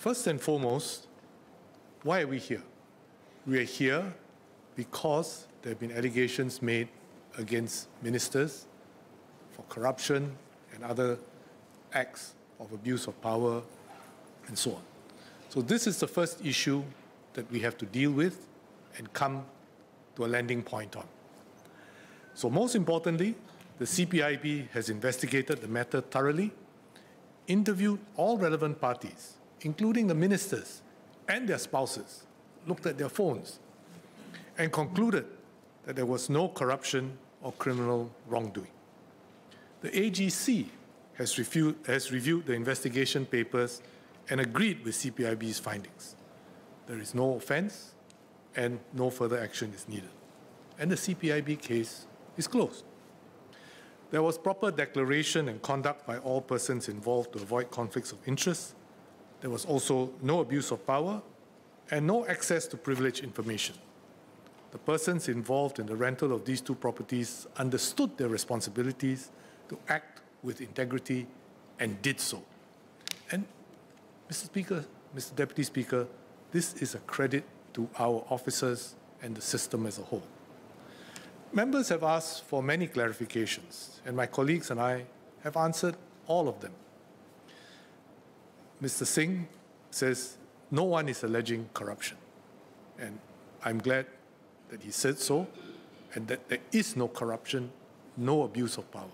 First and foremost, why are we here? We are here because there have been allegations made against ministers for corruption and other acts of abuse of power and so on. So this is the first issue that we have to deal with and come to a landing point on. So most importantly, the CPIB has investigated the matter thoroughly, interviewed all relevant parties, including the ministers and their spouses, looked at their phones, and concluded that there was no corruption or criminal wrongdoing. The AGC has reviewed the investigation papers and agreed with CPIB's findings. There is no offence and no further action is needed. And the CPIB case is closed. There was proper declaration and conduct by all persons involved to avoid conflicts of interest. There was also no abuse of power and no access to privileged information. The persons involved in the rental of these two properties understood their responsibilities to act with integrity and did so. And Mr. Speaker, Mr. Deputy Speaker, this is a credit to our officers and the system as a whole. Members have asked for many clarifications, and my colleagues and I have answered all of them. Mr. Singh says no one is alleging corruption, and I'm glad that he said so, and that there is no corruption, no abuse of power.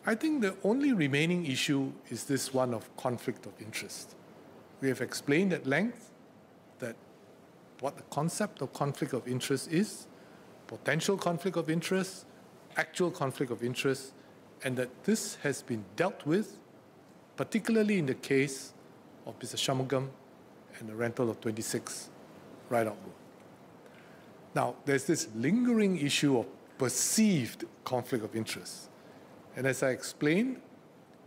I think the only remaining issue is this one of conflict of interest. We have explained at length that what the concept of conflict of interest is, potential conflict of interest, actual conflict of interest, and that this has been dealt with, particularly in the case of Mr. Shanmugam and the rental of 26 Ridout Road. Now, there's this lingering issue of perceived conflict of interest. And as I explained,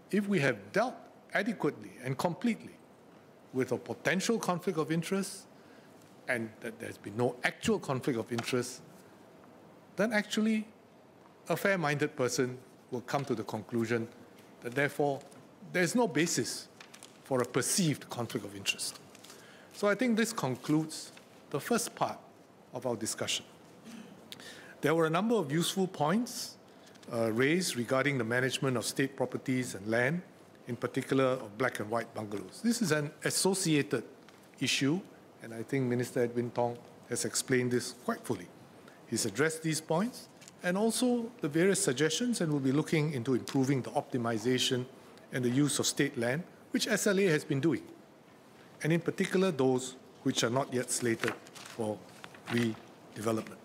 if we have dealt adequately and completely with a potential conflict of interest and that there's been no actual conflict of interest, then actually a fair-minded person will come to the conclusion that therefore there's no basis for a perceived conflict of interest. So I think this concludes the first part of our discussion. There were a number of useful points raised regarding the management of state properties and land, in particular of black and white bungalows. This is an associated issue, and I think Minister Edwin Tong has explained this quite fully. He's addressed these points and also the various suggestions, and will be looking into improving the optimization and the use of state land, which SLA has been doing, and in particular those which are not yet slated for redevelopment.